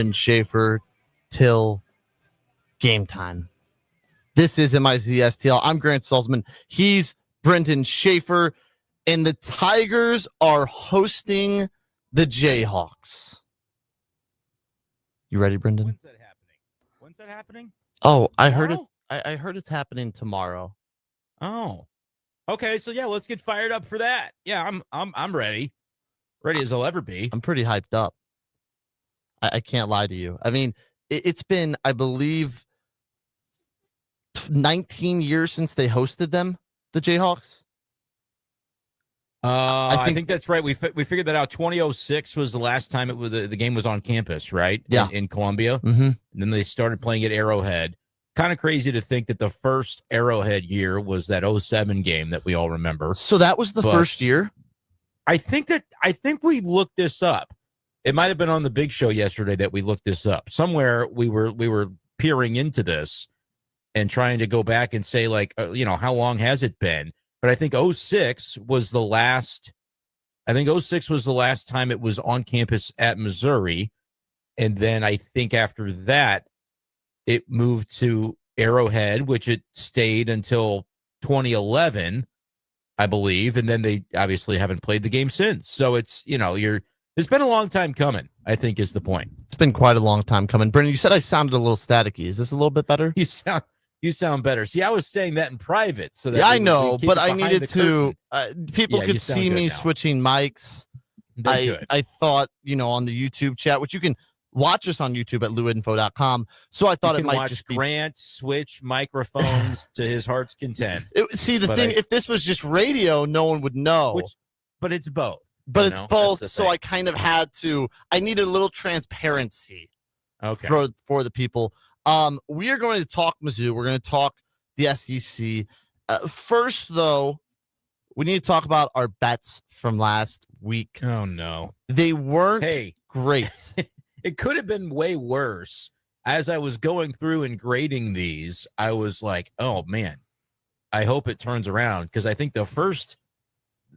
and Schaefer till game time. This is Miz-Stl. I'm Grant Salzman. He's Brendan Schaefer, and the Tigers are hosting the Jayhawks. You ready, Brendan? When's that happening? Oh, I Tomorrow? heard it. I heard it's happening tomorrow. Oh, okay. So yeah, let's get fired up for that. Yeah, I'm ready. Ready as I'll ever be. I'm pretty hyped up. I can't lie to you. I mean, it's been, I believe, 19 years since they hosted them, the Jayhawks. I think that's right. We figured that out. 2006 was the last time the game was on campus, right? Yeah, in Columbia. Mm-hmm. And then they started playing at Arrowhead. Kind of crazy to think that the first Arrowhead year was that 07 game that we all remember. So that was the first year. I think we looked this up. It might have been on the big show yesterday that we looked this up. Somewhere we were peering into this and trying to go back and say, like, how long has it been? But I think 06 was the last. I think 06 was the last time it was on campus at Missouri, and then I think after that it moved to Arrowhead, which it stayed until 2011, I believe, and then they obviously haven't played the game since. So it's it's been a long time coming, I think is the point. It's been quite a long time coming. Brendan, you said I sounded a little staticky. Is this a little bit better? You sound better. See, I was saying that in private. So that yeah, I know, but I needed to. People could see me now. switching mics. I thought, on the YouTube chat, which you can watch us on YouTube at luinfo.com. So I thought it might just be Grant switch microphones to his heart's content. If this was just radio, no one would know. But it's both. But it's both. So I kind of had to. I needed a little transparency. Okay. For the people. We are going to talk Mizzou. We're going to talk the SEC. First, though, we need to talk about our bets from last week. Oh, no. They weren't great. It could have been way worse. As I was going through and grading these, I was like, oh, man, I hope it turns around. Because I think the first,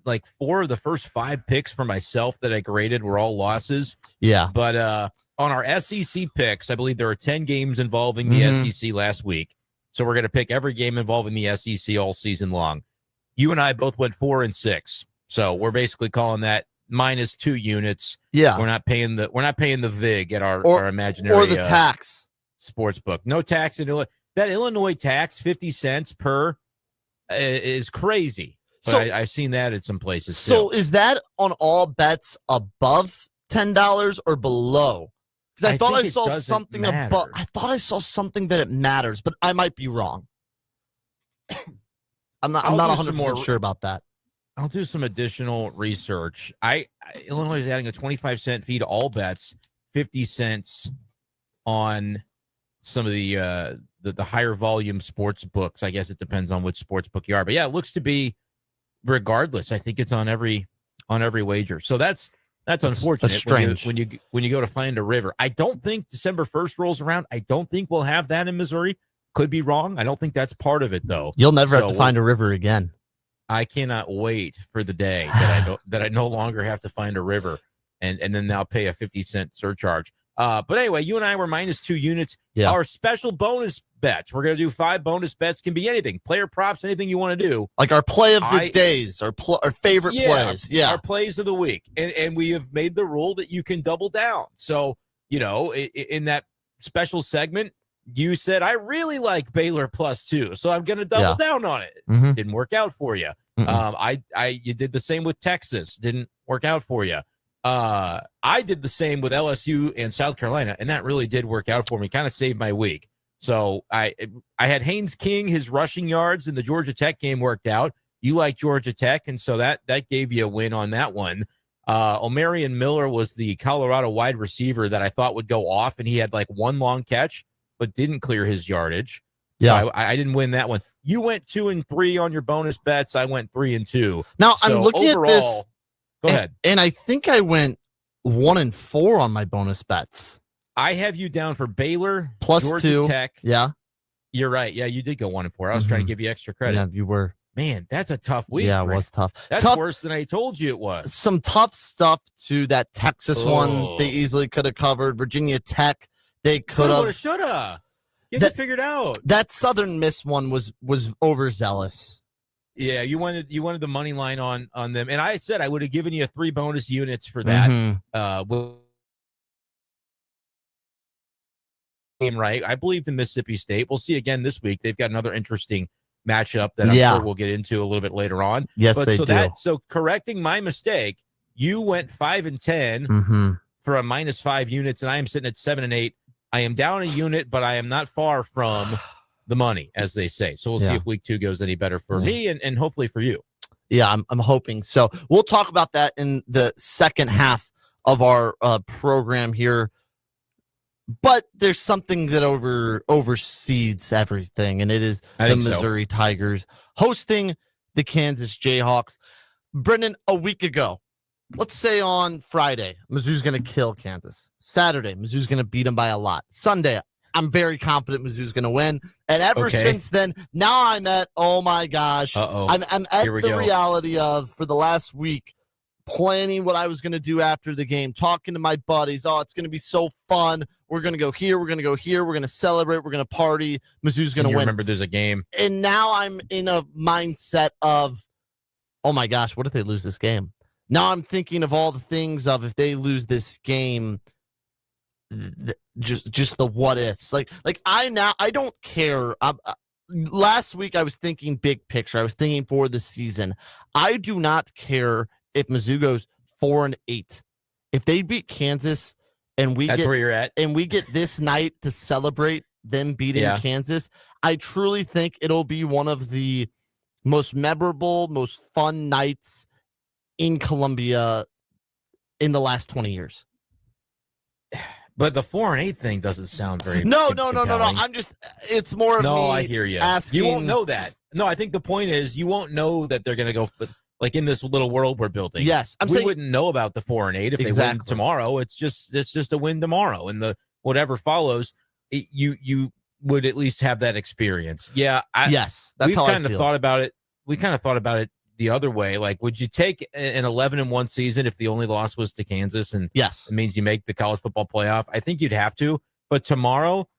4 of the first 5 picks for myself that I graded were all losses. Yeah. But on our SEC picks, I believe there are 10 games involving the SEC last week. So we're going to pick every game involving the SEC all season long. You and I both went 4 and 6. So we're basically calling that -2 units. Yeah. We're not paying the VIG at our imaginary or the tax sports book. No tax in Illinois. That Illinois tax, 50 cents per, is crazy. But so I've seen that at some places. So too. Is that on all bets above $10 or below? Because I thought I saw something above. I thought I saw something that it matters, but I might be wrong. I'm not 100% sure about that. I'll do some additional research. Illinois is adding a 25-cent fee to all bets, 50 cents on some of the higher volume sports books. I guess it depends on which sports book you are, but yeah, it looks to be regardless. I think it's on every wager. So that's unfortunate. That's strange. When you go to find a river. I don't think December 1st rolls around. I don't think we'll have that in Missouri. Could be wrong. I don't think that's part of it though. You'll never have to find a river again. I cannot wait for the day that I no longer have to find a river and then now pay a 50-cent surcharge. But anyway, you and I were -2 units. Yeah. Our special bonus bets. We're going to do 5 bonus bets. Can be anything. Player props, anything you want to do. Like our play of the days, our favorite plays. Yeah. Our plays of the week. And we have made the rule that you can double down. So, in that special segment, you said, I really like Baylor +2, so I'm going to double down on it. Mm-hmm. Didn't work out for you. You did the same with Texas. Didn't work out for you. I did the same with LSU and South Carolina, and that really did work out for me. Kind of saved my week. So I had Haynes King, his rushing yards in the Georgia Tech game worked out. You like Georgia Tech, and so that gave you a win on that one. Omarion Miller was the Colorado wide receiver that I thought would go off, and he had one long catch, but didn't clear his yardage. Yeah, so I didn't win that one. You went 2 and 3 on your bonus bets. I went 3 and 2. Now I'm looking at this. Go ahead. And I think I went 1 and 4 on my bonus bets. I have you down for Baylor +2. Georgia Tech. Yeah, you're right. Yeah, you did go 1 and 4. I was trying to give you extra credit. Yeah, you were. Man, that's a tough week. Yeah, it Grant. was tough. That's Tough, worse than I told you it was. some tough stuff to that Texas one. Oh. They easily could have covered. Virginia Tech, they could Coulda, woulda, have. shoulda. Get That- it figured out. That Southern Miss one was overzealous. Yeah, you wanted the money line on them, and I said I would have given you 3 bonus units for that. Mhm. Game right. I believe in Mississippi State. We'll see again this week. They've got another interesting matchup that I'm sure we'll get into a little bit later on. Yes, but they do. So correcting my mistake, you went 5-10 Mhm. for a -5 units, and I am sitting at 7 and 8. I am down a unit, but I am not far from the money, as they say. So we'll see if week 2 goes any better for me and hopefully for you. Yeah, I'm hoping so. We'll talk about that in the second half of our program here. But there's something that oversees everything, and it is the Missouri Tigers hosting the Kansas Jayhawks. Brendan, a week ago, let's say on Friday, Mizzou's going to kill Kansas. Saturday, Mizzou's going to beat them by a lot. Sunday, I'm very confident Mizzou's going to win. And ever since then, now I'm at, oh my gosh, I'm at the reality of, for the last week, planning what I was going to do after the game, talking to my buddies. Oh, it's going to be so fun. We're going to go here. We're going to go here. We're going to celebrate. We're going to party. Mizzou's going to win. Remember, there's a game. And now I'm in a mindset of, oh my gosh, what if they lose this game? Now I'm thinking of all the things of if they lose this game, just the what ifs. Like I don't care. Last week I was thinking big picture. I was thinking for the season. I do not care if Mizzou goes 4-8. If they beat Kansas and that's where you're at, and we get this night to celebrate them beating Kansas, I truly think it'll be one of the most memorable, most fun nights in Columbia in the last 20 years. But the 4-8 thing doesn't sound very No. compelling. I'm just, it's more of me. I hear you. Asking, you won't know that. No, I think the point is you won't know that they're going to go like in this little world we're building. Yes, we wouldn't know about the 4-8 if they win tomorrow. It's just a win tomorrow, and the whatever follows, you would at least have that experience. Yeah, that's how I feel. We kind of thought about it the other way. Like, would you take an 11-1 season if the only loss was to Kansas? And yes, it means you make the college football playoff. I think you'd have to. But tomorrow,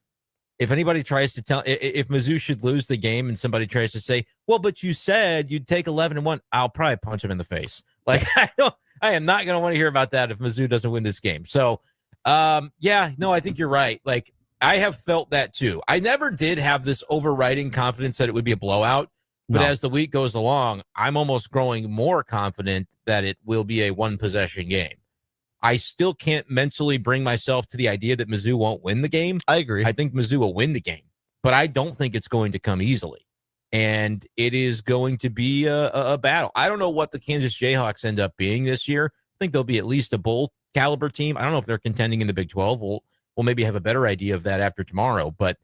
if anybody tries to if Mizzou should lose the game and somebody tries to say, well, but you said you'd take 11-1, I'll probably punch him in the face. Like, I am not going to want to hear about that if Mizzou doesn't win this game. So, I think you're right. Like, I have felt that too. I never did have this overriding confidence that it would be a blowout. But as the week goes along, I'm almost growing more confident that it will be a one-possession game. I still can't mentally bring myself to the idea that Mizzou won't win the game. I agree. I think Mizzou will win the game, but I don't think it's going to come easily. And it is going to be a battle. I don't know what the Kansas Jayhawks end up being this year. I think they'll be at least a bowl caliber team. I don't know if they're contending in the Big 12. We'll maybe have a better idea of that after tomorrow, but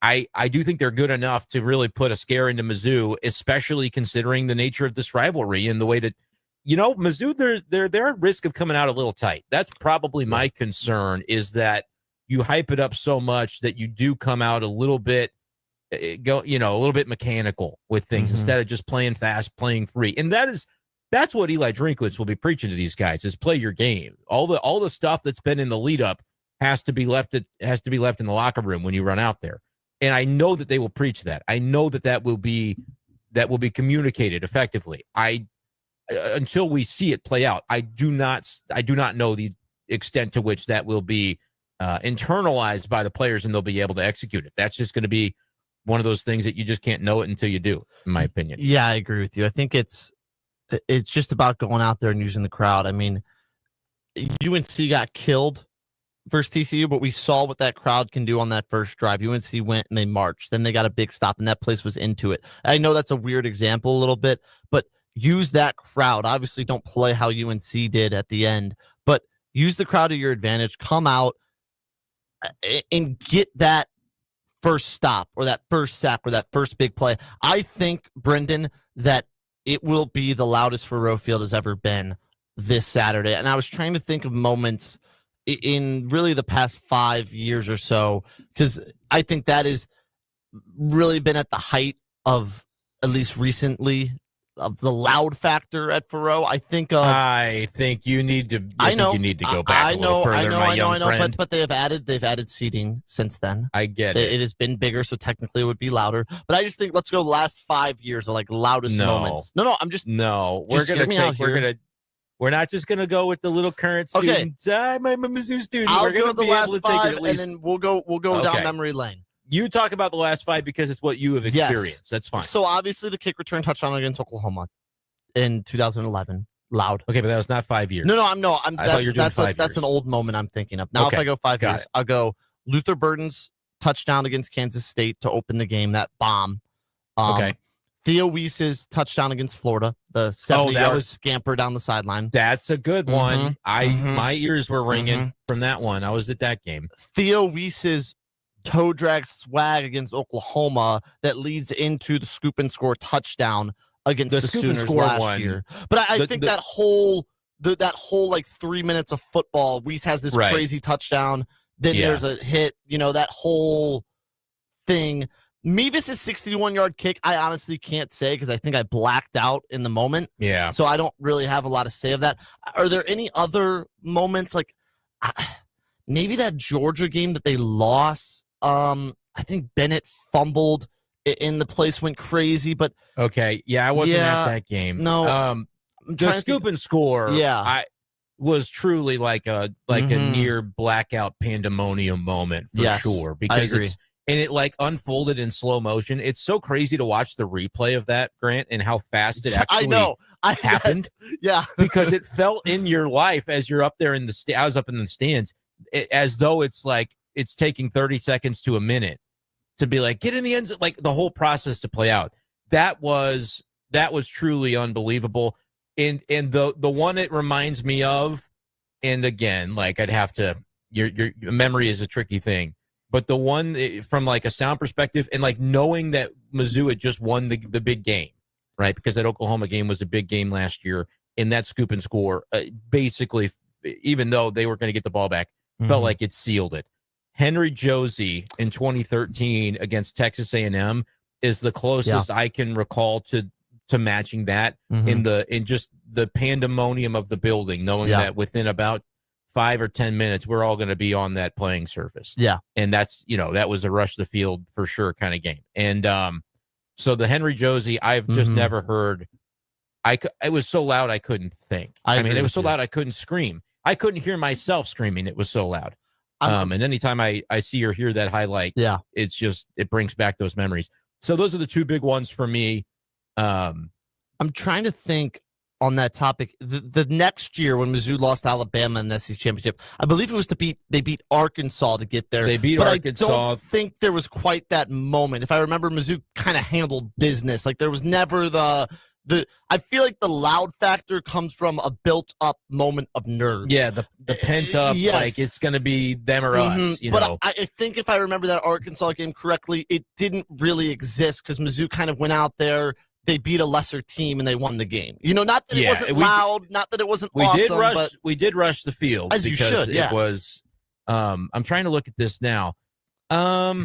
I do think they're good enough to really put a scare into Mizzou, especially considering the nature of this rivalry and the way that, Mizzou, they're at risk of coming out a little tight. That's probably my concern, is that you hype it up so much that you do come out a little bit, a little bit mechanical with things instead of just playing fast, playing free. And that's what Eli Drinkwitz will be preaching to these guys, is play your game. All the stuff that's been in the lead up has to be left in the locker room when you run out there. And I know that they will preach that. I know that will be communicated effectively. Until we see it play out, I do not know the extent to which that will be internalized by the players and they'll be able to execute it. That's just going to be one of those things that you just can't know it until you do, in my opinion. Yeah, I agree with you. I think it's just about going out there and using the crowd. I mean, UNC got killed versus TCU, but we saw what that crowd can do on that first drive. UNC went and they marched. Then they got a big stop, and that place was into it. I know that's a weird example a little bit, but use that crowd. Obviously, don't play how UNC did at the end, but use the crowd to your advantage. Come out and get that first stop or that first sack or that first big play. I think, Brendan, that it will be the loudest Faurot Field has ever been this Saturday. And I was trying to think of moments in really the past 5 years or so, because I think that has really been at the height of at least recently, of the loud factor at Faroe. I think you need to. I know you need to go back a little further, my young friend. But they've added seating since then. I get it. It has been bigger, so technically it would be louder. But I just think let's go the last 5 years of like loudest moments. No, I'm just We're not just gonna go with the little current students. I'm a Mizzou student. We're gonna go the last 5, and then we'll go down memory lane. You talk about the last 5 because it's what you have experienced. Yes. That's fine. So obviously the kick return touchdown against Oklahoma in 2011, loud. Okay, but that was not 5 years. No. That's an old moment I'm thinking of. Now, if I go 5 years, I'll go Luther Burden's touchdown against Kansas State to open the game. That bomb. Theo Weiss's touchdown against Florida, the 70-yard scamper down the sideline. That's a good one. My ears were ringing from that one. I was at that game. Theo Weiss's toe drag swag against Oklahoma that leads into the scoop and score touchdown against the Sooners last year. But I think that whole like 3 minutes of football, Weiss has this crazy touchdown. Then there's a hit, that whole thing. Mevis's 61-yard kick, I honestly can't say because I think I blacked out in the moment. Yeah. So I don't really have a lot to say of that. Are there any other moments like maybe that Georgia game that they lost? I think Bennett fumbled and the place went crazy, but I wasn't at that game. No, the scoop and score. I was truly like a near blackout pandemonium moment for sure because it like unfolded in slow motion. It's so crazy to watch the replay of that, Grant, and how fast it actually happened. Yeah, because it felt in your life as you're up there in the I was up in the stands, as though it's like. It's taking 30 seconds to a minute to be like, get in the end zone, like the whole process to play out. That was truly unbelievable. And the one it reminds me of, and again, like I'd have to, your memory is a tricky thing, but the one from like a sound perspective and like knowing that Mizzou had just won the big game, right? Because that Oklahoma game was a big game last year, and that scoop and score, basically, even though they were going to get the ball back, felt like it sealed it. Henry Josie in 2013 against Texas A&M is the closest I can recall to matching that in just the pandemonium of the building, knowing that within about 5 or 10 minutes we're all going to be on that playing surface. Yeah, and that's that was a rush the field for sure kind of game. And so the Henry Josie, I've just never heard. It was so loud I couldn't think. I mean, it was so loud I couldn't scream. I couldn't hear myself screaming. It was so loud. And anytime I see or hear that highlight, it's just, it brings back those memories. So those are the 2 big ones for me. I'm trying to think on that topic. The next year when Mizzou lost to Alabama in the SEC championship, I believe it was they beat Arkansas to get there. They beat Arkansas. I don't think there was quite that moment. If I remember, Mizzou kind of handled business. Like there was never I feel like the loud factor comes from a built-up moment of nerves. Yeah, the pent-up, like it's going to be them or us, But I think if I remember that Arkansas game correctly, it didn't really exist because Mizzou kind of went out there, they beat a lesser team, and they won the game. Not that it wasn't loud, not that it wasn't awesome. We did rush the field. As you should, it was, I'm trying to look at this now. No,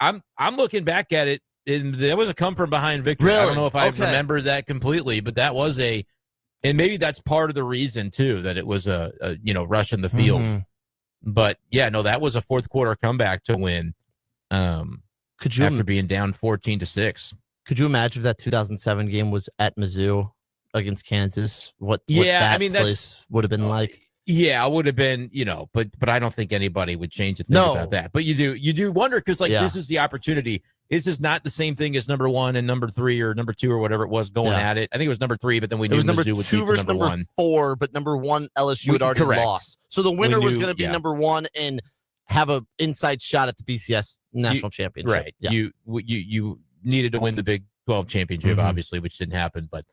I'm looking back at it. And there was a come from behind victory. Really? I don't know if I remember that completely, but that was and maybe that's part of the reason too, that it was a rush in the field. But that was a fourth quarter comeback to win. After being down 14-6. Could you imagine if that 2007 game was at Mizzou against Kansas? What that place would have been like? Yeah, it would have been, but I don't think anybody would change a thing about that. But you do wonder because this is the opportunity. This is not the same thing as number 1 and number 3 or number 2 or whatever it was going at it. I think it was number 3, but then we knew Mizzou would be versus number 1. 4, but number 1 LSU had already lost. So the winner was going to be number 1 and have an inside shot at the BCS national championship. Right. Yeah. You needed to win the Big 12 championship, obviously, which didn't happen. But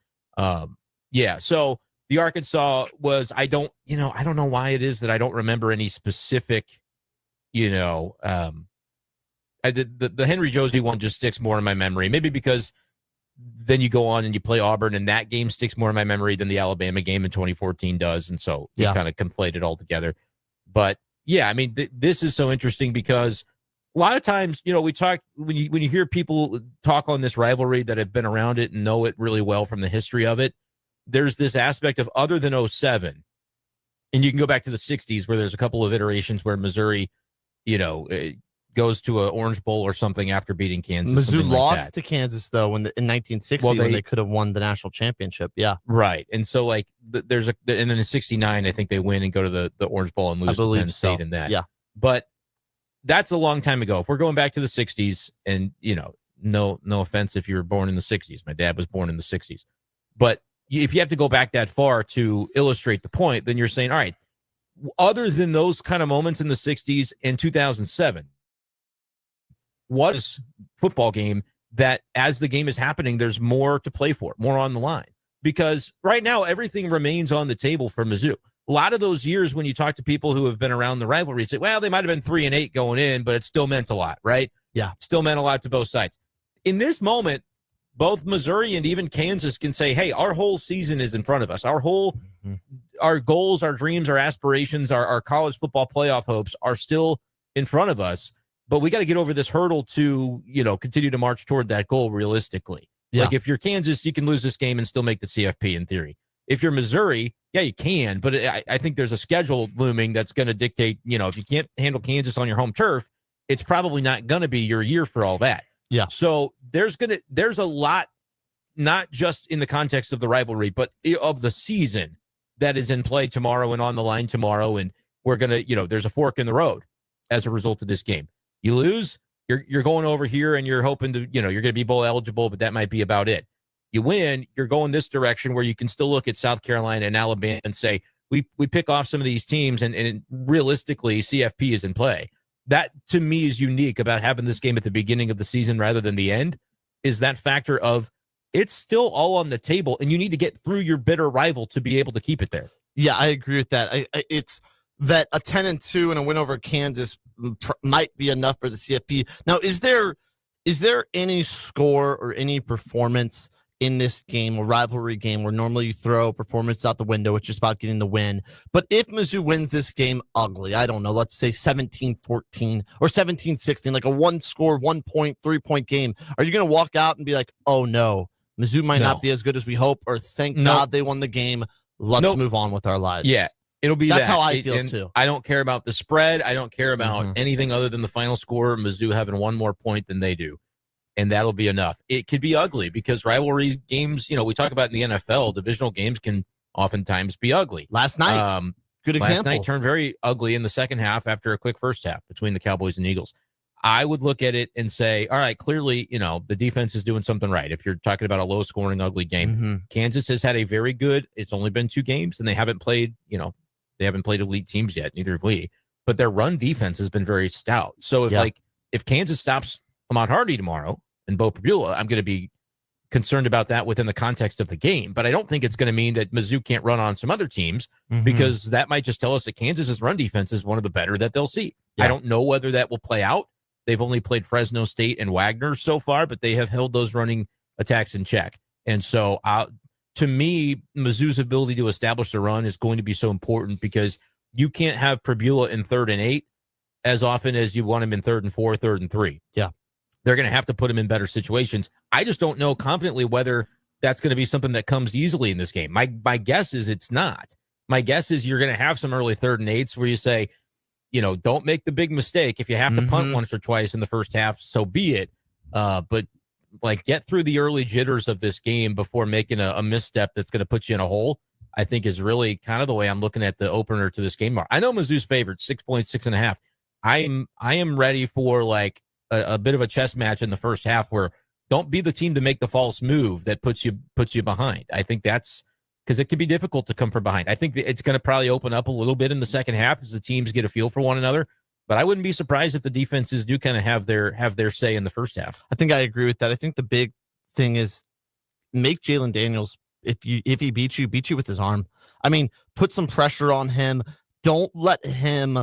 so the Arkansas was, I don't know why it is that I don't remember any specific, the Henry Josie one just sticks more in my memory. Maybe because then you go on and you play Auburn, and that game sticks more in my memory than the Alabama game in 2014 does, and so you kind of conflate it all together. But yeah, I mean, this is so interesting because A lot of times, we talk when you hear people talk on this rivalry that have been around it and know it really well from the history of it. There's this aspect of other than 07, and you can go back to the 60s where there's a couple of iterations where Missouri, goes to an Orange Bowl or something after beating Kansas. Mizzou lost to Kansas though in 1960 when they could have won the national championship. Yeah, right. And so and then in '69, I think they win and go to the Orange Bowl and lose to Penn State in that. Yeah, but that's a long time ago. If we're going back to the 60s, and no offense if you were born in the 60s, my dad was born in the 60s, but if you have to go back that far to illustrate the point, then you're saying, all right, other than those kind of moments in the 60s and 2007. What is football game that as the game is happening, there's more to play for, more on the line? Because right now, everything remains on the table for Mizzou. A lot of those years when you talk to people who have been around the rivalry, say, well, they might have been 3-8 going in, but it still meant a lot, right? Yeah. Still meant a lot to both sides. In this moment, both Missouri and even Kansas can say, hey, our whole season is in front of us. Our goals, our dreams, our aspirations, our college football playoff hopes are still in front of us. But we got to get over this hurdle to, continue to march toward that goal realistically. Yeah. Like if you're Kansas, you can lose this game and still make the CFP in theory. If you're Missouri, yeah, you can. But I think there's a schedule looming that's going to dictate, if you can't handle Kansas on your home turf, it's probably not going to be your year for all that. Yeah. So there's a lot, not just in the context of the rivalry, but of the season that is in play tomorrow and on the line tomorrow. And we're going to, there's a fork in the road as a result of this game. You lose, you're going over here and you're hoping to, you're going to be bowl eligible, but that might be about it. You win, you're going this direction where you can still look at South Carolina and Alabama and say, we pick off some of these teams and realistically CFP is in play. That to me is unique about having this game at the beginning of the season rather than the end, is that factor of it's still all on the table and you need to get through your bitter rival to be able to keep it there. Yeah, I agree with that. It's that a 10-2 and a win over Kansas might be enough for the CFP. Now, is there any score or any performance in this game, a rivalry game, where normally you throw performance out the window, it's just about getting the win? But if Mizzou wins this game ugly, I don't know, let's say 17-14 or 17-16, like a one-score, 1-point, 3-point game, are you going to walk out and be like, oh no, Mizzou might not be as good as we hope, or thank God they won the game, let's move on with our lives? Yeah. It'll be that's how I feel too. I don't care about the spread. I don't care about anything other than the final score. Mizzou having one more point than they do, and that'll be enough. It could be ugly because rivalry games, we talk about in the NFL, divisional games can oftentimes be ugly. Last night, good example. Last night turned very ugly in the second half after a quick first half between the Cowboys and Eagles. I would look at it and say, all right, clearly, the defense is doing something right. If you're talking about a low-scoring, ugly game, Kansas has had a very good. It's only been 2 games, and they haven't played, They haven't played elite teams yet, neither have we. But their run defense has been very stout. So if Kansas stops Ahmad Hardy tomorrow and Bo Pribula, I'm going to be concerned about that within the context of the game. But I don't think it's going to mean that Mizzou can't run on some other teams because that might just tell us that Kansas's run defense is one of the better that they'll see. Yeah. I don't know whether that will play out. They've only played Fresno State and Wagner so far, but they have held those running attacks in check. And so to me, Mizzou's ability to establish the run is going to be so important because you can't have Pribula in 3rd and 8 as often as you want him in 3rd and 4, 3rd and 3. Yeah. They're going to have to put him in better situations. I just don't know confidently whether that's going to be something that comes easily in this game. My guess is it's not. My guess is you're going to have some early 3rd and 8s where you say, don't make the big mistake. If you have to punt once or twice in the first half, so be it. But get through the early jitters of this game before making a misstep that's going to put you in a hole, I think is really kind of the way I'm looking at the opener to this game. I know Mizzou's favored 6.5. I am ready for a bit of a chess match in the first half where don't be the team to make the false move that puts you behind. I think that's because it can be difficult to come from behind. I think it's going to probably open up a little bit in the second half as the teams get a feel for one another. But I wouldn't be surprised if the defenses do kind of have their say in the first half. I think I agree with that. I think the big thing is make Jalen Daniels, if he beats you with his arm. I mean, put some pressure on him. Don't let him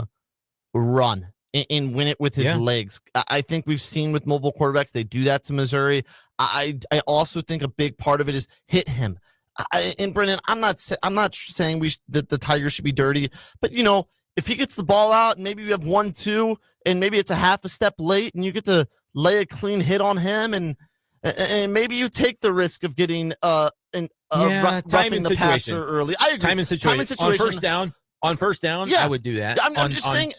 run and win it with his legs. I think we've seen with mobile quarterbacks, they do that to Missouri. I also think a big part of it is hit him. And Brendan, I'm not saying that the Tigers should be dirty, but if he gets the ball out and maybe you have 1-2 and maybe it's a half a step late and you get to lay a clean hit on him and maybe you take the risk of getting roughing the passer early. I agree. Time and situation. On first down, yeah. I would do that. I'm just saying.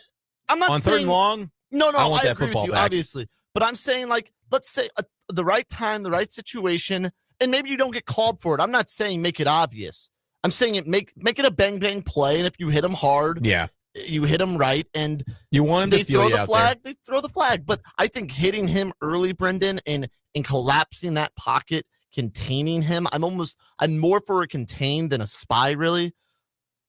I'm not on saying, third and long. No, I that agree with you, back. obviously. But I'm saying, like, let's say the right time, the right situation, and maybe you don't get called for it. I'm not saying make it obvious. I'm saying make it a bang bang play, and if you hit them hard, you hit them right, and you want them to throw the flag. They throw the flag. But I think hitting him early, Brendan, and collapsing that pocket, containing him. I'm more for a contain than a spy. Really,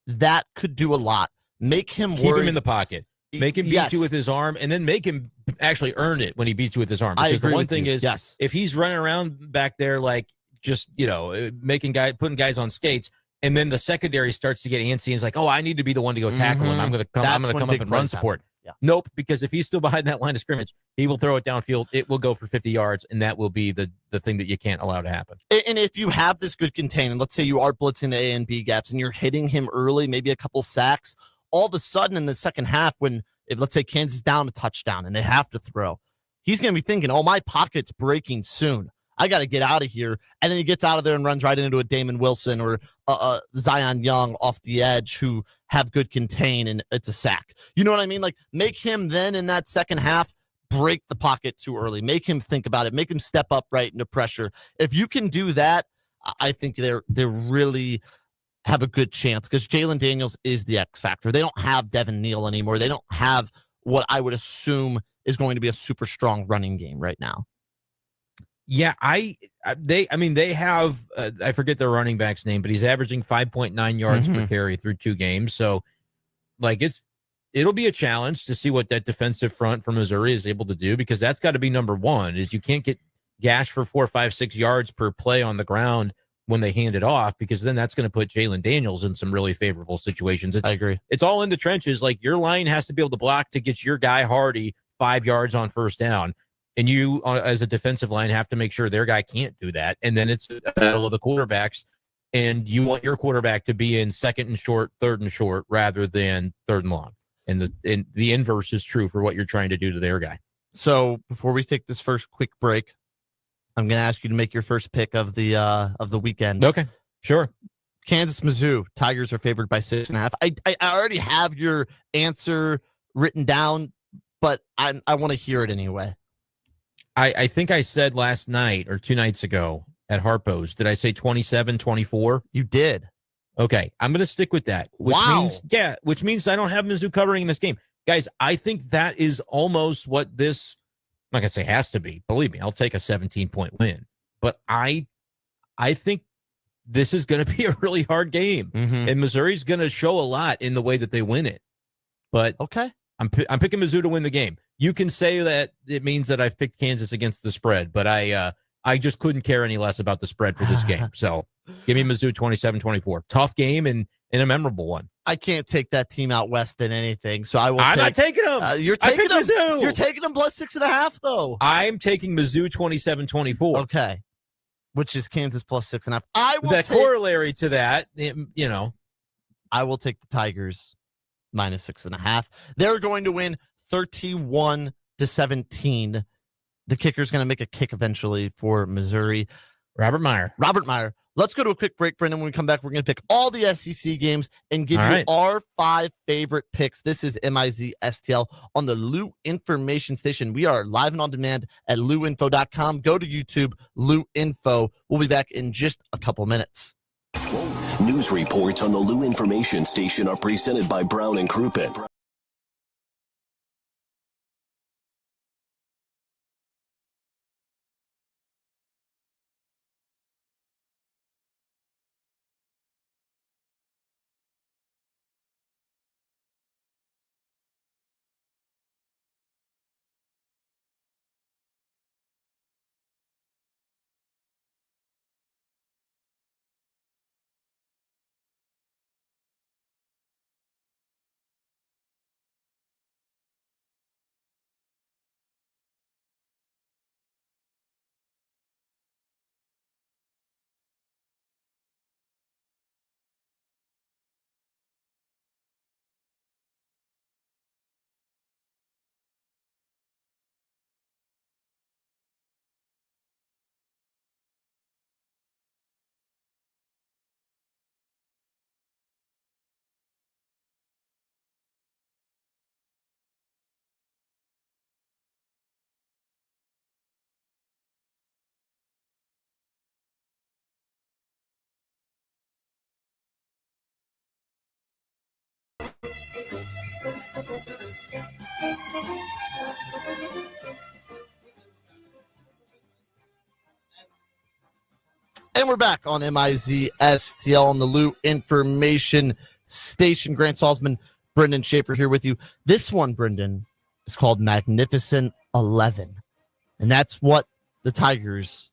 that could do a lot. Make him keep him in the pocket. Make him beat you with his arm, and then make him actually earn it when he beats you with his arm. Because the one thing is, if he's running around back there like just putting guys on skates, and then the secondary starts to get antsy and is like, oh, I need to be the one to go tackle him. I'm going to come up and run support. Yeah. Nope, because if he's still behind that line of scrimmage, he will throw it downfield. It will go for 50 yards, and that will be the thing that you can't allow to happen. And if you have this good contain, and let's say you are blitzing the A and B gaps, and you're hitting him early, maybe a couple sacks, all of a sudden in the second half, if let's say Kansas is down a touchdown and they have to throw, he's going to be thinking, oh, my pocket's breaking soon. I got to get out of here. And then he gets out of there and runs right into a Damon Wilson or Zion Young off the edge who have good contain, and it's a sack. You know what I mean? Like, make him then in that second half break the pocket too early. Make him think about it. Make him step up right into pressure. If you can do that, I think they're really have a good chance, because Jalen Daniels is the X factor. They don't have Devin Neal anymore. They don't have what I would assume is going to be a super strong running game right now. Yeah, they have I forget their running back's name, but he's averaging 5.9 yards per carry through 2 games. So, like, it'll be a challenge to see what that defensive front for Missouri is able to do, because that's got to be number one. Is you can't get gashed for 4, 5, 6 yards per play on the ground when they hand it off, because then that's going to put Jalen Daniels in some really favorable situations. I agree. It's all in the trenches. Like, your line has to be able to block to get your guy Hardy 5 yards on first down. And you, as a defensive line, have to make sure their guy can't do that. And then it's a battle of the quarterbacks. And you want your quarterback to be in second and short, third and short, rather than third and long. And the inverse is true for what you're trying to do to their guy. So before we take this first quick break, I'm going to ask you to make your first pick of the weekend. Okay, sure. Kansas, Mizzou. Tigers are favored by 6.5. I already have your answer written down, but I want to hear it anyway. I think I said last night or 2 nights ago at Harpo's, did I say 27-24? You did. Okay, I'm going to stick with that. Which means I don't have Mizzou covering in this game. Guys, I think that is almost what this, I'm not going to say has to be. Believe me, I'll take a 17-point win. But I think this is going to be a really hard game. And Missouri's going to show a lot in the way that they win it. But okay, I'm picking Mizzou to win the game. You can say that it means that I've picked Kansas against the spread, but I just couldn't care any less about the spread for this game. So give me Mizzou 27-24. Tough game and a memorable one. I can't take that team out west in anything, so I'm not taking them. You're taking them. Mizzou. You're taking them plus 6.5, though. I'm taking Mizzou 27-24. Okay, which is Kansas plus 6.5. Corollary to that, I will take the Tigers minus 6.5. They're going to win 31-17. The kicker's going to make a kick eventually for Missouri. Robert Meyer. Let's go to a quick break, Brendan. When we come back, we're going to pick all the SEC games and give you our 5 favorite picks. This is Miz-Stl on the Lou Information Station. We are live and on demand at louinfo.com. Go to YouTube, Lou Info. We'll be back in just a couple minutes. News reports on the Lou Information Station are presented by Brown and Crouppen. we're back on MIZSTL on the Lou Information Station. Grant Salzman, Brendan Schaefer here with you. This one, Brendan, is called Magnificent 11. And that's what the Tigers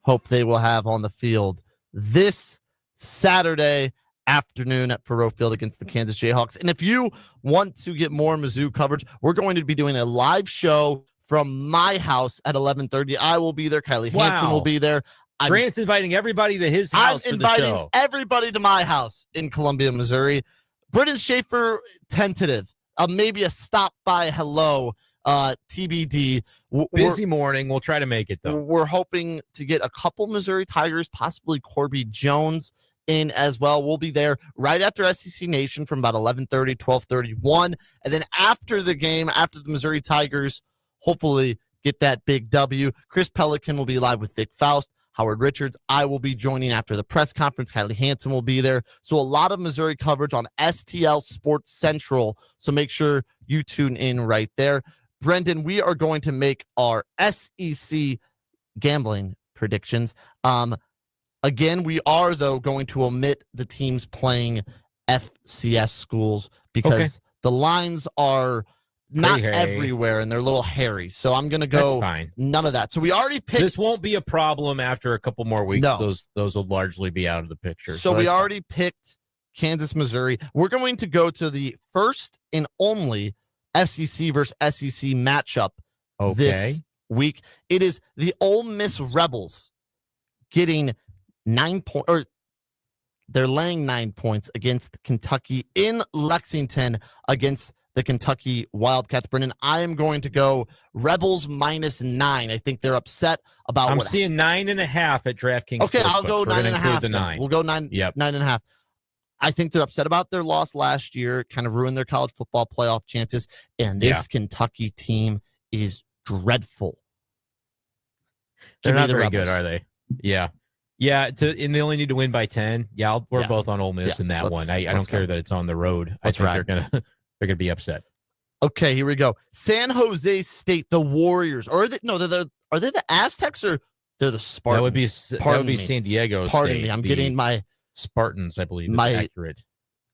hope they will have on the field this Saturday afternoon at Faurot Field against the Kansas Jayhawks. And if you want to get more Mizzou coverage, we're going to be doing a live show from my house at 11:30. I will be there. Kylie Hansen will be there. Grant's inviting everybody to his house for the show. I'm inviting everybody to my house in Columbia, Missouri. Brendan Schaefer, tentative. Maybe a stop by hello, TBD. Busy morning. We'll try to make it, though. We're hoping to get a couple Missouri Tigers, possibly Corby Jones in as well. We'll be there right after SEC Nation from about 11:30, 12:31. And then after the game, after the Missouri Tigers, hopefully get that big W. Chris Pelican will be live with Vic Faust. Howard Richards, I will be joining after the press conference. Kylie Hansen will be there. So a lot of Missouri coverage on STL Sports Central. So make sure you tune in right there. Brendan, we are going to make our SEC gambling predictions. Again, we are, though, going to omit the teams playing FCS schools because the lines are not everywhere, and they're a little hairy. So I'm going to go none of that. So we already picked. This won't be a problem after a couple more weeks. No. Those will largely be out of the picture. So we already picked Kansas, Missouri. We're going to go to the first and only SEC versus SEC matchup this week. It is the Ole Miss Rebels getting 9 points, or they're laying 9 points against Kentucky in Lexington against the Kentucky Wildcats. Brendan, I am going to go Rebels -9. I think they're upset about I'm seeing 9.5 at DraftKings. Okay, I'll go 9.5. The 9. We'll go 9.5. I think they're upset about their loss last year. Kind of ruined their college football playoff chances. And this Kentucky team is dreadful. They're not very good, are they? Yeah. Yeah, and they only need to win by 10. Yeah, we're both on Ole Miss in that one. I don't care that it's on the road. I think they're gonna be upset. Okay, here we go. San Jose State, the Warriors, or are they the Aztecs or they're the Spartans? That would be San Diego State. Pardon me, I'm getting my Spartans, I believe, is accurate.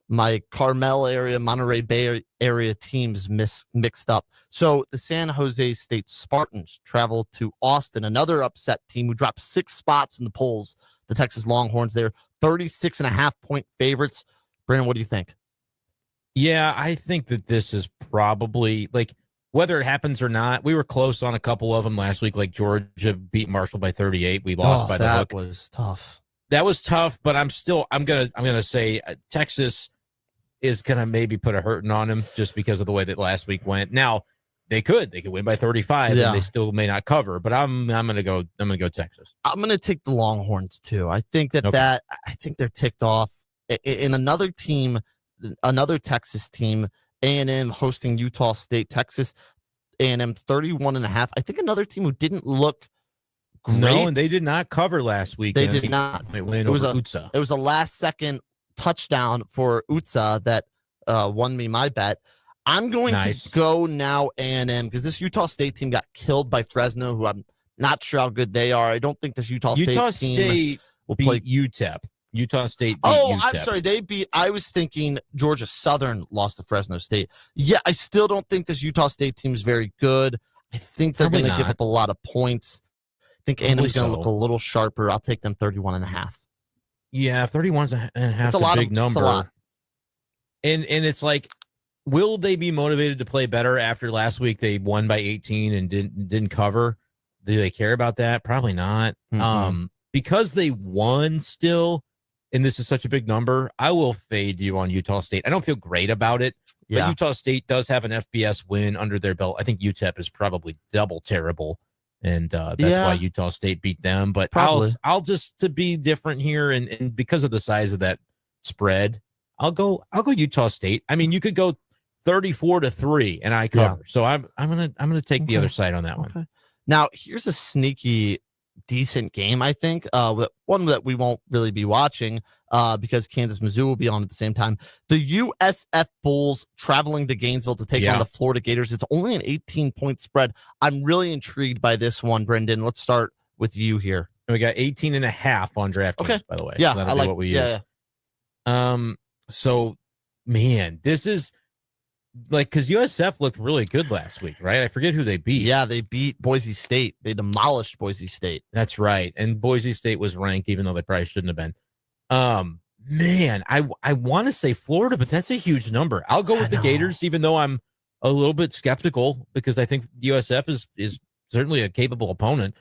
My Carmel area, Monterey Bay area teams mixed up. So the San Jose State Spartans travel to Austin, another upset team who dropped 6 spots in the polls. The Texas Longhorns, they're 36.5-point favorites. Brandon, what do you think? Yeah, I think that this is probably, like, whether it happens or not, we were close on a couple of them last week. Like Georgia beat Marshall by 38. We lost by the hook. That was tough. That was tough, but I'm gonna say Texas is gonna maybe put a hurting on him just because of the way that last week went. Now they could win by 35 and they still may not cover, but I'm gonna go Texas. I'm gonna take the Longhorns too. I think I think they're ticked off. In another team, another Texas team, A&M hosting Utah State, Texas A&M 31.5. I think another team who didn't look great. No, and they did not cover last week. They did not. It was a last-second touchdown for Utsa that won me my bet. I'm going to go now A&M because this Utah State team got killed by Fresno, who I'm not sure how good they are. I don't think this Utah State team will play UTEP. Utah State beat UTEP. I'm sorry. I was thinking Georgia Southern lost to Fresno State. Yeah, I still don't think this Utah State team is very good. I think they're going to give up a lot of points. I think A&M's going to look a little sharper. I'll take them 31.5. Yeah, 31.5 is a big number. It's a lot. And it's like, will they be motivated to play better after last week they won by 18 and didn't cover? Do they care about that? Probably not. Mm-hmm. Because they won still, and this is such a big number, I will fade you on Utah State. I don't feel great about it, but Utah State does have an FBS win under their belt. I think UTEP is probably double terrible, and that's why Utah State beat them. But I'll just, to be different here, and because of the size of that spread, I'll go Utah State. I mean, you could go 34-3, and I cover. So I'm gonna take the other side on that one. Now here's a sneaky decent game, I think. One that we won't really be watching because Kansas Mizzou will be on at the same time. The USF Bulls traveling to Gainesville to take on the Florida Gators. It's only an 18-point spread. I'm really intrigued by this one, Brendan. Let's start with you here. And we got 18.5 on DraftKings, Okay. by the way. Yeah, So that'll I be like what we yeah, use. So, man, this is like, because USF looked really good last week, right? I forget who they beat. Yeah, they beat Boise State. They demolished Boise State. That's right. And Boise State was ranked, even though they probably shouldn't have been. Man, I want to say Florida, but that's a huge number. I'll go with the Gators, even though I'm a little bit skeptical because I think USF is certainly a capable opponent.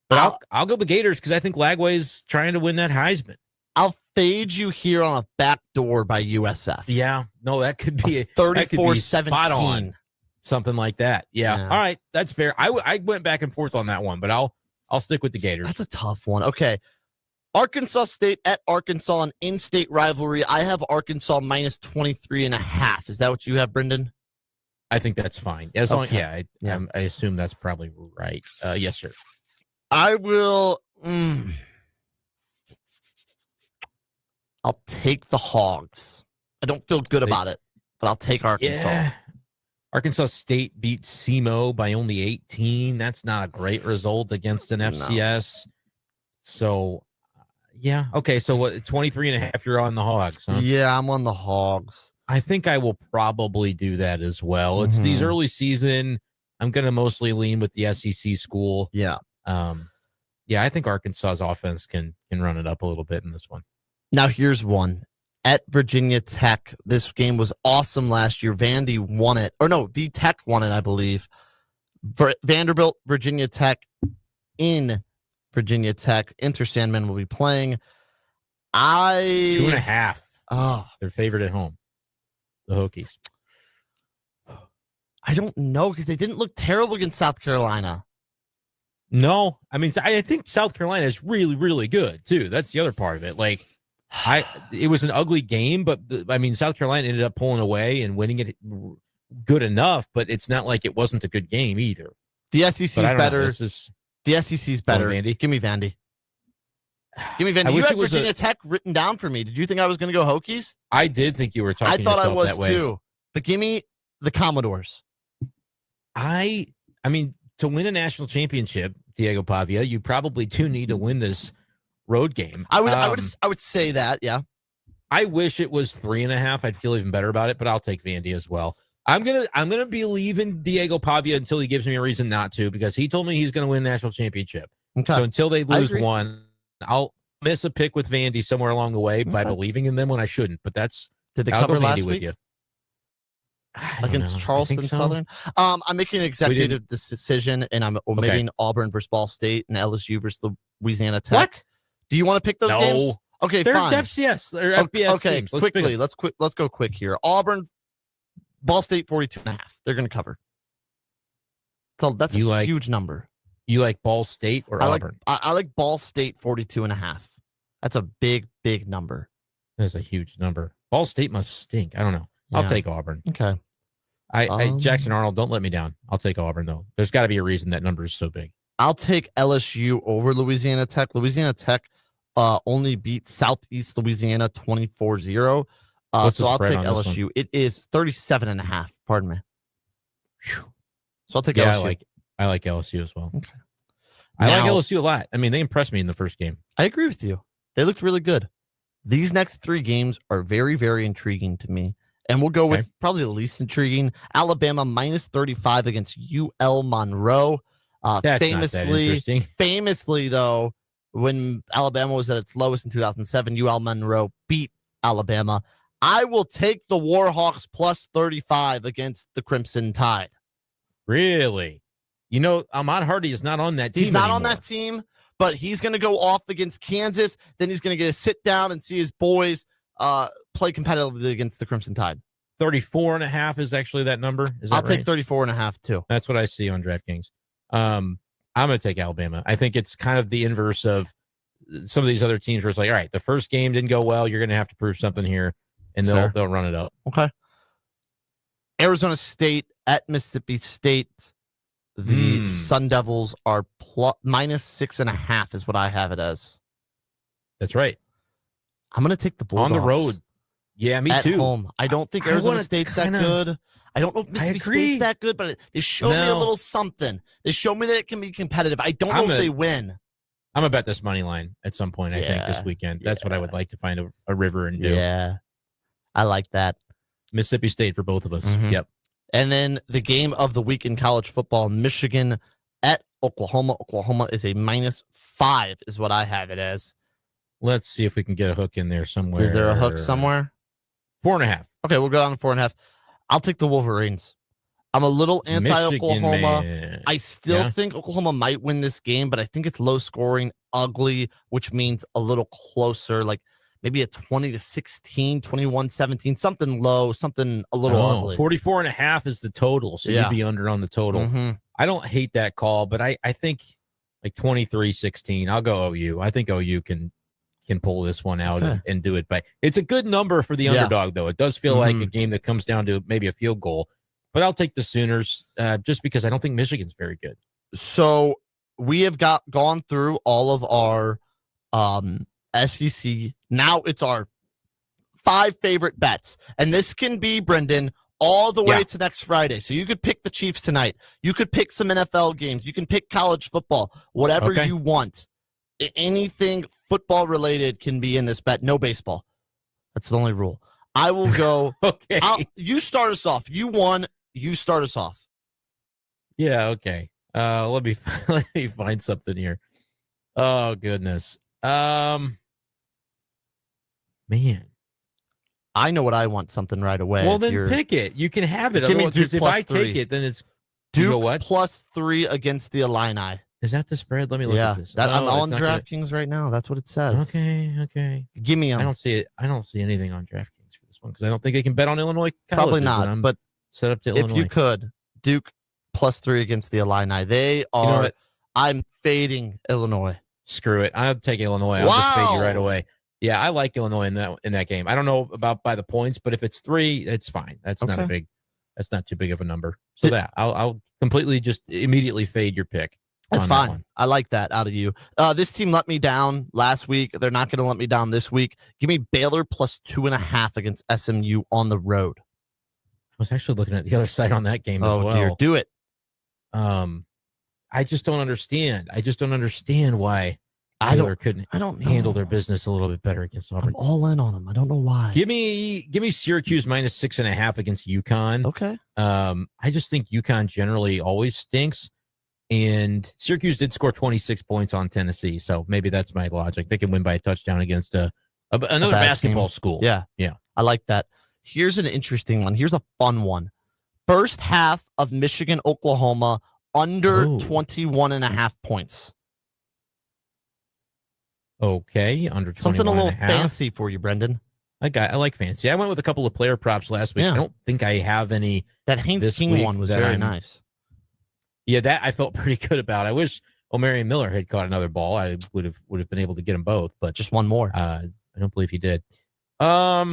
But I'll go the Gators because I think Lagway's trying to win that Heisman. I'll fade you here on a backdoor by USF. Yeah, no, that could be 34-17. Spot on, something like that. Yeah. All right, that's fair. I went back and forth on that one, but I'll stick with the Gators. That's a tough one. Okay, Arkansas State at Arkansas, an in-state rivalry. I have Arkansas minus 23.5. Is that what you have, Brendan? I think that's fine. As long, I assume that's probably right. Yes, sir. I will. I'll take the Hogs. I don't feel good about it, but I'll take Arkansas. Yeah. Arkansas State beat SEMO by only 18. That's not a great result against an FCS. So, yeah. Okay, so what, 23.5, you're on the Hogs, huh? Yeah, I'm on the Hogs. I think I will probably do that as well. It's these early season. I'm going to mostly lean with the SEC school. Yeah. I think Arkansas's offense can run it up a little bit in this one. Now, here's one. At Virginia Tech, this game was awesome last year. Vandy won it. Or no, V Tech won it, I believe. Vanderbilt, Virginia Tech, in Virginia Tech. Inter Sandman will be playing. 2.5. Oh, they're favored at home. The Hokies. I don't know because they didn't look terrible against South Carolina. No, I mean, I think South Carolina is really, really good too. That's the other part of it. Like, it was an ugly game, but South Carolina ended up pulling away and winning it good enough. But it's not like it wasn't a good game either. The SEC is better. The SEC is better. Vandy. Give me Vandy. Give me Vandy. You had Virginia Tech written down for me. Did you think I was going to go Hokies? I did think you were talking. I thought I was that way. too. But give me the Commodores. I mean, to win a national championship, Diego Pavia, you probably do need to win this road game. I would say that, yeah. I wish it was 3.5. I'd feel even better about it, but I'll take Vandy as well. I'm gonna believe in Diego Pavia until he gives me a reason not to, because he told me he's gonna win a national championship. Okay. So until they lose one, I'll miss a pick with Vandy somewhere along the way by believing in them when I shouldn't. But that's did they cover last with week? You. Against Charleston Southern. I'm making an executive decision, and I'm omitting Auburn versus Ball State and LSU versus Louisiana Tech. What? Do you want to pick those games? Okay, they're fine. FCS. They're FBS okay, teams. Quickly, let's go quick here. Auburn, Ball State 42.5. They're going to cover. So that's a huge number. You like Ball State or Auburn? I like Ball State 42.5. That's a big number. That's a huge number. Ball State must stink. I don't know. I'll take Auburn. Okay. Jackson Arnold, don't let me down. I'll take Auburn, though. There's got to be a reason that number is so big. I'll take LSU over Louisiana Tech. Louisiana Tech only beat Southeast Louisiana 24-0. So I'll take LSU. It is 37.5. Pardon me. So I'll take LSU. I like LSU as well. Okay. I like LSU a lot. I mean, they impressed me in the first game. I agree with you. They looked really good. These next 3 games are very, very intriguing to me. And we'll go with probably the least intriguing. Alabama minus 35 against UL Monroe. That's not that interesting. Famously, though, when Alabama was at its lowest in 2007, UL Monroe beat Alabama. I will take the Warhawks plus 35 against the Crimson Tide. Really? You know, Ahmad Hardy is not on that team. He's not on that team, but he's going to go off against Kansas. Then he's going to get a sit down and see his boys play competitively against the Crimson Tide. 34.5 is actually that number. Is that I'll take 34.5 too. That's what I see on DraftKings. I'm going to take Alabama. I think it's kind of the inverse of some of these other teams where it's like, all right, the first game didn't go well. You're going to have to prove something here, and they'll run it up. Okay. Arizona State at Mississippi State. The Sun Devils are minus 6.5 is what I have it as. That's right. I'm going to take the Bulldogs. On the road. Yeah, me too. At home. I don't think Arizona State's that good. I don't know if Mississippi State's that good, but they showed me a little something. They showed me that it can be competitive. I don't know if they win. I'm gonna bet this money line at some point. I think this weekend. That's what I would like to find a river and do. Yeah, I like that. Mississippi State for both of us. Mhm. Yep. And then the game of the week in college football, Michigan at Oklahoma. Oklahoma is a -5 is what I have it as. Let's see if we can get a hook in there somewhere. Is there a hook somewhere? 4.5. Okay, we'll go down to 4.5. I'll take the Wolverines. I'm a little anti-Oklahoma. Man. I still think Oklahoma might win this game, but I think it's low scoring, ugly, which means a little closer, like maybe a 20-16, 21-17, something low, something a little ugly. 44.5 is the total, so you'd be under on the total. Mm-hmm. I don't hate that call, but I think like 23-16. I'll go OU. I think OU can pull this one out and do it. But it's a good number for the underdog, though. It does feel like a game that comes down to maybe a field goal. But I'll take the Sooners just because I don't think Michigan's very good. So we have gone through all of our SEC. Now it's our 5 favorite bets. And this can be, Brendan, all the way to next Friday. So you could pick the Chiefs tonight. You could pick some NFL games. You can pick college football, whatever you want. Anything football related can be in this bet. No baseball. That's the only rule. I will go. Okay. You start us off. You won. You start us off. Yeah. Okay. Let me find something here. Oh goodness. Man. I know what I want. Something right away. Well, then pick it. You can have it. Give me Because if I 3. take it, then it's Duke what? +3 against the Illini. Is that the spread? Let me look at this. I'm on DraftKings right now. That's what it says. Okay. Give me them. I don't see it. I don't see anything on DraftKings for this one because I don't think I can bet on Illinois colleges. Probably not. But set up to Illinois. If you could, Duke +3 against the Illini. They are. You know what? I'm fading Illinois. Screw it. I'll take Illinois. I'll just fade you right away. Yeah, I like Illinois in that game. I don't know about by the points, but if it's 3, it's fine. That's not That's not too big of a number. So I'll completely just immediately fade your pick. That's fine. I like that out of you. This team let me down last week. They're not going to let me down this week. Give me Baylor +2.5 against SMU on the road. I was actually looking at the other side on that game as well. Oh, dear. Do it. I just don't understand. I just don't understand why Baylor couldn't handle their business a little bit better against Auburn. I'm all in on them. I don't know why. Give me Syracuse -6.5 against UConn. Okay. I just think UConn generally always stinks. And Syracuse did score 26 points on Tennessee, so maybe that's my logic. They can win by a touchdown against another basketball school. Yeah. I like that. Here's an interesting one. Here's a fun one. First half of Michigan, Oklahoma, under 21.5 points. Okay, under 21.5. Something a little fancy for you, Brendan. I like fancy. I went with a couple of player props last week. I don't think I have any. That Haynes King one was very nice. Yeah, that I felt pretty good about. I wish Omarion Miller had caught another ball. I would have been able to get them both, but just one more. I don't believe he did. I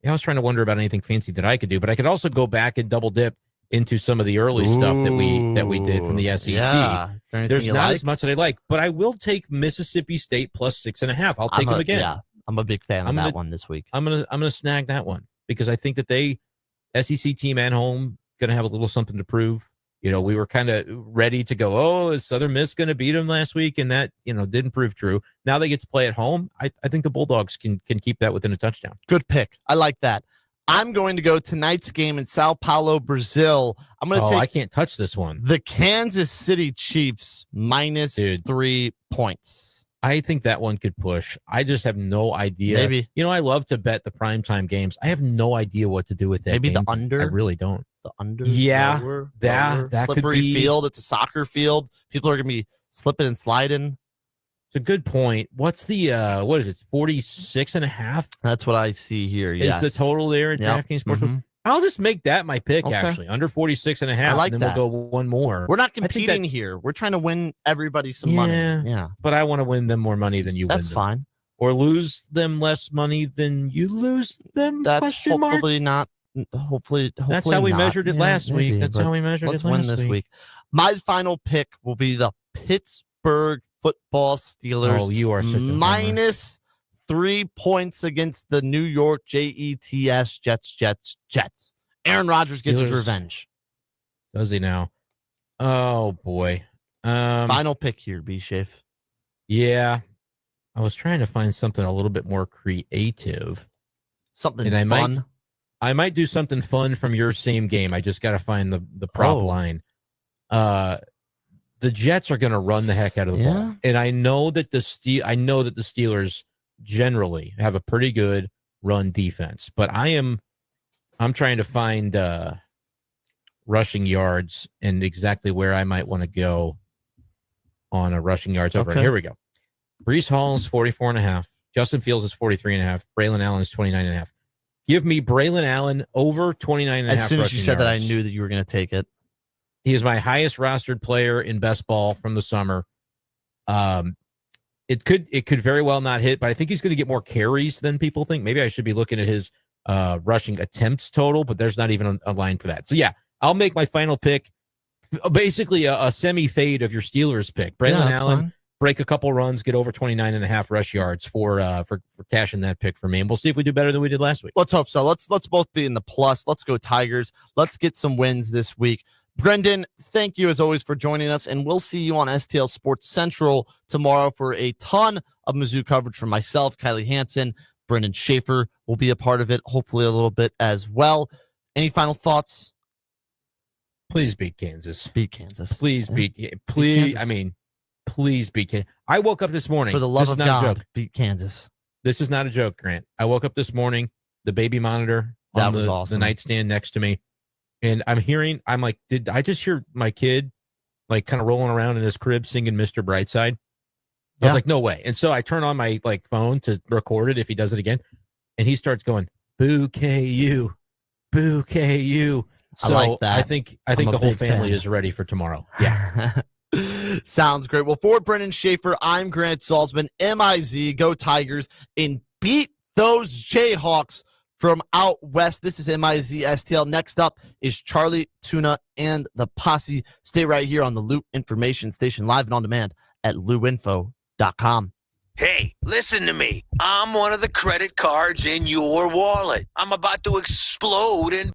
was trying to wonder about anything fancy that I could do, but I could also go back and double dip into some of the early stuff that we did from the SEC. Yeah. There's not as much that I like, but I will take Mississippi State +6.5. I'll take them again. Yeah, I'm a big fan of that one this week. I'm gonna snag that one because I think that SEC team at home gonna have a little something to prove. You know, we were kind of ready to go, is Southern Miss going to beat them last week? And that, didn't prove true. Now they get to play at home. I think the Bulldogs can keep that within a touchdown. Good pick. I like that. I'm going to go tonight's game in Sao Paulo, Brazil. I'm going to take. I can't touch this one. The Kansas City Chiefs -3 points. I think that one could push. I just have no idea. Maybe. I love to bet the primetime games. I have no idea what to do with that. Maybe the under. I really don't. The under. Yeah. Lower, that slippery could be. field. It's a soccer field. People are going to be slipping and sliding. It's a good point. What's the, what is it, 46.5? That's what I see here. Is the total there at DraftKings Sportsbook? Mm-hmm. I'll just make that my pick, actually. Under 46.5. I like and then that. We'll go one more. We're not competing here. We're trying to win everybody some money. Yeah. But I want to win them more money than you win them. That's fine. Or lose them less money than you lose them? That's hopefully not. Hopefully that's how we not. measured it last week. That's how we measured it last week. Let's win this week. My final pick will be the Pittsburgh football Steelers. Oh, you are such a -3 points against the New York Jets. Jets. Aaron Rodgers gets his revenge. Does he now? Oh boy. Final pick here, B-Shafe. Yeah. I was trying to find something a little bit more creative. Something And fun. I might do something fun from your same game. I just got to find the prop line. The Jets are going to run the heck out of the ball, and I know that the Steelers generally have a pretty good run defense. But I'm trying to find rushing yards and exactly where I might want to go on a rushing yards over. Okay. Here we go. Breece Hall is 44.5. Justin Fields is 43.5. Braylon Allen is 29.5. Give me Braylon Allen over 29.5. As soon as you said yards. that, I knew that you were going to take it. He is my highest rostered player in best ball from the summer. It could very well not hit, but I think he's going to get more carries than people think. Maybe I should be looking at his rushing attempts total, but there's not even a line for that. So yeah, I'll make my final pick. Basically a semi fade of your Steelers pick. Braylon Allen, fine. Break a couple runs, get over 29.5 rush yards for cashing that pick for me. And we'll see if we do better than we did last week. Let's hope so. Let's both be in the plus. Let's go Tigers. Let's get some wins this week. Brendan, thank you as always for joining us, and we'll see you on STL Sports Central tomorrow for a ton of Mizzou coverage from myself, Kylie Hansen, Brendan Schaefer will be a part of it, hopefully a little bit as well. Any final thoughts? Please beat Kansas. Beat Kansas. Please beat Kansas. I mean, please beat Kansas. I woke up this morning. For the love of God, beat Kansas. This is not a joke, Grant. I woke up this morning, the baby monitor on the nightstand next to me. And I'm like, did I just hear my kid like kind of rolling around in his crib singing Mr. Brightside? I was like, no way. And so I turn on my phone to record it if he does it again. And he starts going, boo KU, boo KU. So I like that. I think the whole family is ready for tomorrow. Yeah. Sounds great. Well, for Brendan Schaefer, I'm Grant Salzman, MIZ, go Tigers, and beat those Jayhawks from out west. This is MIZ STL. Next up is Charlie, Tuna, and the Posse. Stay right here on the Loot Information Station, live and on demand at luinfo.com. Hey, listen to me. I'm one of the credit cards in your wallet. I'm about to explode and